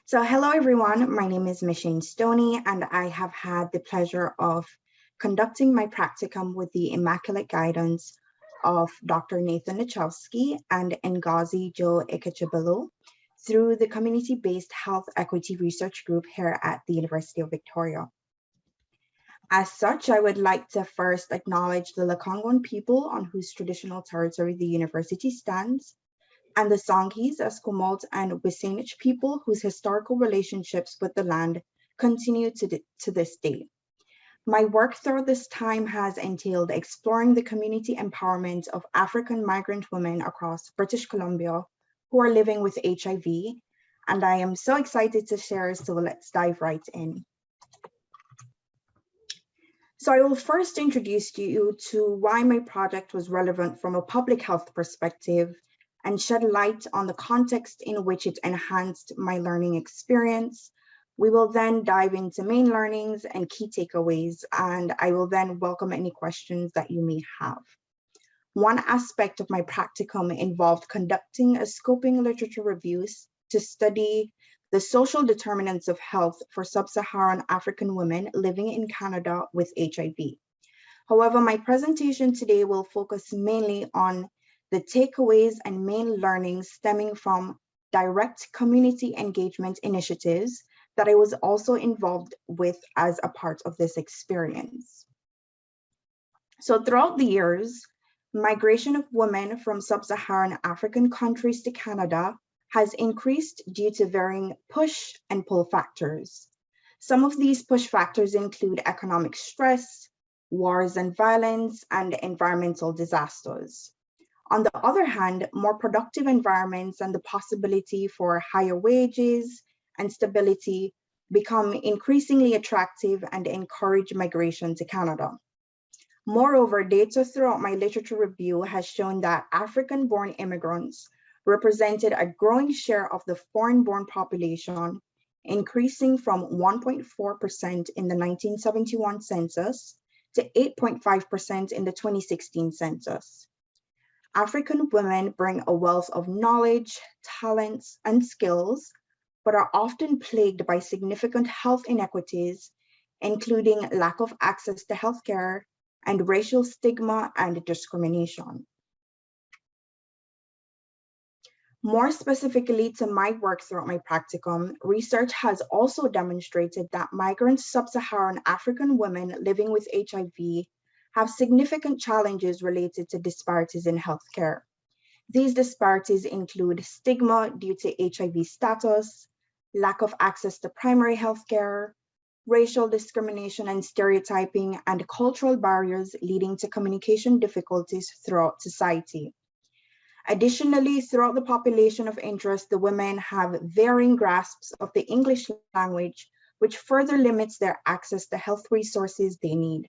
So hello everyone, my name is Michayne Stoney and I have had the pleasure of conducting my practicum with the immaculate guidance of Dr. Nathan Nachowski and Ngozi Joe Ikechebelu through the community-based health equity research group here at the University of Victoria. As such, I would like to first acknowledge the Lekwungen people on whose traditional territory the university stands, and the Songhees, Esquimalt, and Wisanic people whose historical relationships with the land continue to this day. My work throughout this time has entailed exploring the community empowerment of African migrant women across British Columbia who are living with HIV, and I am so excited to share, so let's dive right in. So I will first introduce you to why my project was relevant from a public health perspective and shed light on the context in which it enhanced my learning experience. We will then dive into main learnings and key takeaways, and I will then welcome any questions that you may have. One aspect of my practicum involved conducting a scoping literature reviews to study the social determinants of health for sub-Saharan African women living in Canada with HIV. However, my presentation today will focus mainly on the takeaways and main learnings stemming from direct community engagement initiatives that I was also involved with as a part of this experience. So throughout the years, migration of women from sub-Saharan African countries to Canada has increased due to varying push and pull factors. Some of these push factors include economic stress, wars and violence, and environmental disasters. On the other hand, more productive environments and the possibility for higher wages and stability become increasingly attractive and encourage migration to Canada. Moreover, data throughout my literature review has shown that African-born immigrants represented a growing share of the foreign-born population, increasing from 1.4% in the 1971 census to 8.5% in the 2016 census. African women bring a wealth of knowledge, talents, and skills, but are often plagued by significant health inequities, including lack of access to healthcare and racial stigma and discrimination. More specifically to my work throughout my practicum, research has also demonstrated that migrant sub-Saharan African women living with HIV have significant challenges related to disparities in healthcare. These disparities include stigma due to HIV status, lack of access to primary healthcare, racial discrimination and stereotyping, and cultural barriers leading to communication difficulties throughout society. Additionally, throughout the population of interest, the women have varying grasps of the English language, which further limits their access to health resources they need.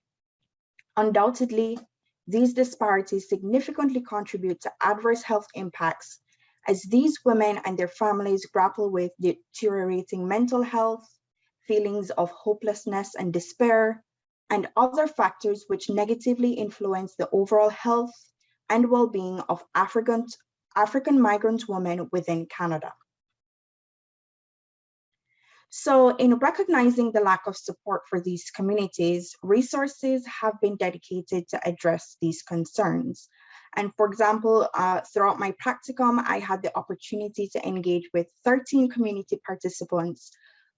Undoubtedly, these disparities significantly contribute to adverse health impacts as these women and their families grapple with deteriorating mental health, feelings of hopelessness and despair, and other factors which negatively influence the overall health and well-being of African migrant women within Canada. So in recognizing the lack of support for these communities, resources have been dedicated to address these concerns. And for example, throughout my practicum, I had the opportunity to engage with 13 community participants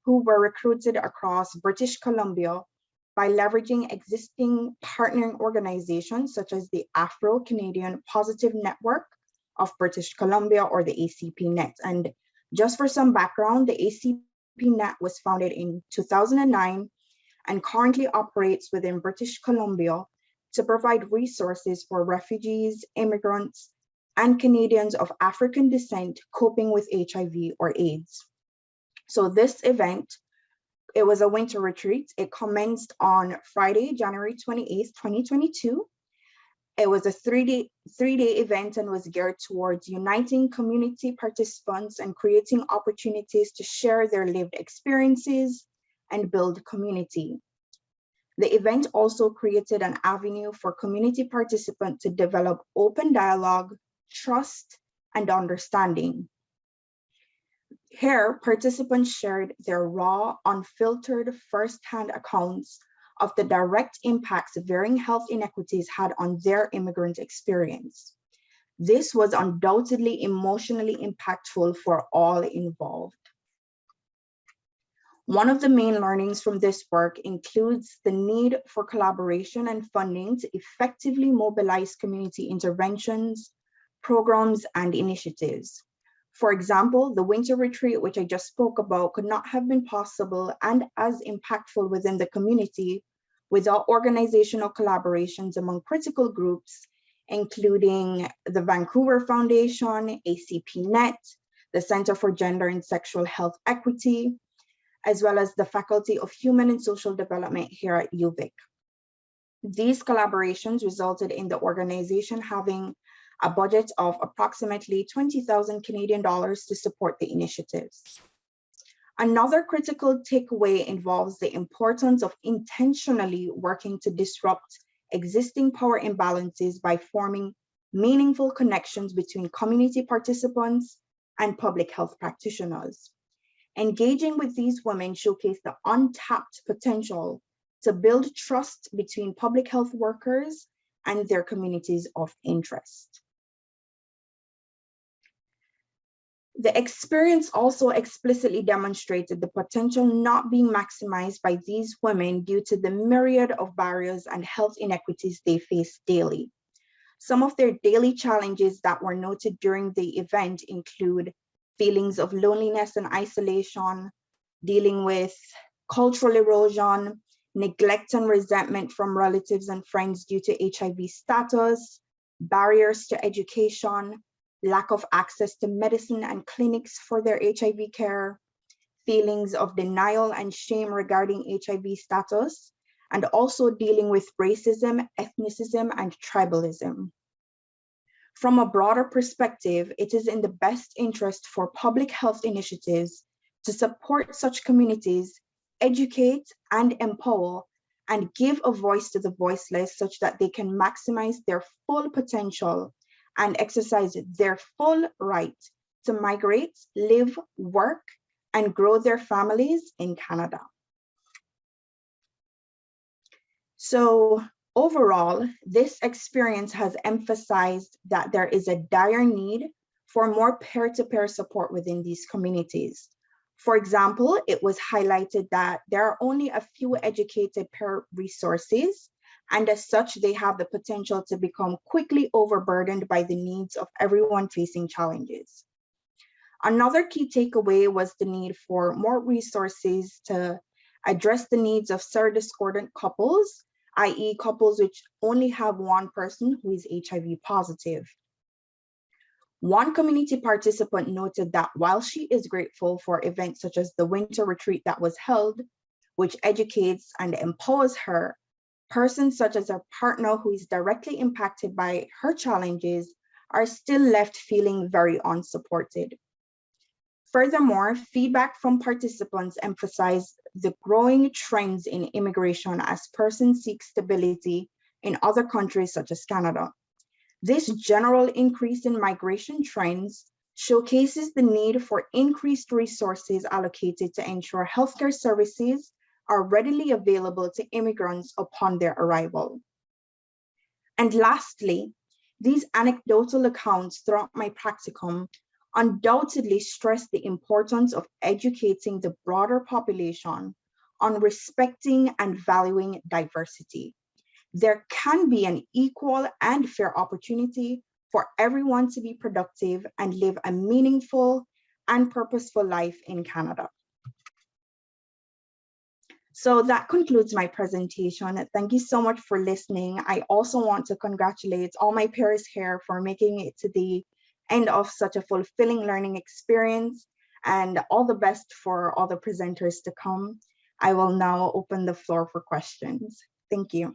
who were recruited across British Columbia by leveraging existing partnering organizations such as the Afro-Canadian Positive Network of British Columbia, or the APCNet. And just for some background, the APCNet was founded in 2009 and currently operates within British Columbia to provide resources for refugees, immigrants, and Canadians of African descent coping with HIV or AIDS. So this event, it was a winter retreat. It commenced on Friday, January 28th, 2022. It was a three-day event and was geared towards uniting community participants and creating opportunities to share their lived experiences and build community. The event also created an avenue for community participants to develop open dialogue, trust, and understanding. Here, participants shared their raw, unfiltered, first-hand accounts of the direct impacts varying health inequities had on their immigrant experience. This was undoubtedly emotionally impactful for all involved. One of the main learnings from this work includes the need for collaboration and funding to effectively mobilize community interventions, programs, and initiatives. For example, the winter retreat, which I just spoke about, could not have been possible and as impactful within the community without organizational collaborations among critical groups, including the Vancouver Foundation, APCNet, the Center for Gender and Sexual Health Equity, as well as the Faculty of Human and Social Development here at UVic. These collaborations resulted in the organization having a budget of approximately 20,000 Canadian dollars to support the initiatives. Another critical takeaway involves the importance of intentionally working to disrupt existing power imbalances by forming meaningful connections between community participants and public health practitioners. Engaging with these women showcased the untapped potential to build trust between public health workers and their communities of interest. The experience also explicitly demonstrated the potential not being maximized by these women due to the myriad of barriers and health inequities they face daily. Some of their daily challenges that were noted during the event include feelings of loneliness and isolation, dealing with cultural erosion, neglect and resentment from relatives and friends due to HIV status, barriers to education, lack of access to medicine and clinics for their HIV care, feelings of denial and shame regarding HIV status, and also dealing with racism, ethnicism, and tribalism. From a broader perspective, it is in the best interest for public health initiatives to support such communities, educate and empower, and give a voice to the voiceless such that they can maximize their full potential and exercise their full right to migrate, live, work, and grow their families in Canada. So overall, this experience has emphasized that there is a dire need for more peer-to-peer support within these communities. For example, it was highlighted that there are only a few educated peer resources, and as such, they have the potential to become quickly overburdened by the needs of everyone facing challenges. Another key takeaway was the need for more resources to address the needs of serodiscordant couples, i.e. couples which only have one person who is HIV positive. One community participant noted that while she is grateful for events such as the winter retreat that was held, which educates and empowers her, persons such as her partner who is directly impacted by her challenges are still left feeling very unsupported. Furthermore, feedback from participants emphasized the growing trends in immigration as persons seek stability in other countries such as Canada. This general increase in migration trends showcases the need for increased resources allocated to ensure healthcare services are readily available to immigrants upon their arrival. And lastly, these anecdotal accounts throughout my practicum undoubtedly stress the importance of educating the broader population on respecting and valuing diversity. There can be an equal and fair opportunity for everyone to be productive and live a meaningful and purposeful life in Canada. So that concludes my presentation. Thank you so much for listening. I also want to congratulate all my peers here for making it to the end of such a fulfilling learning experience, and all the best for all the presenters to come. I will now open the floor for questions. Thank you.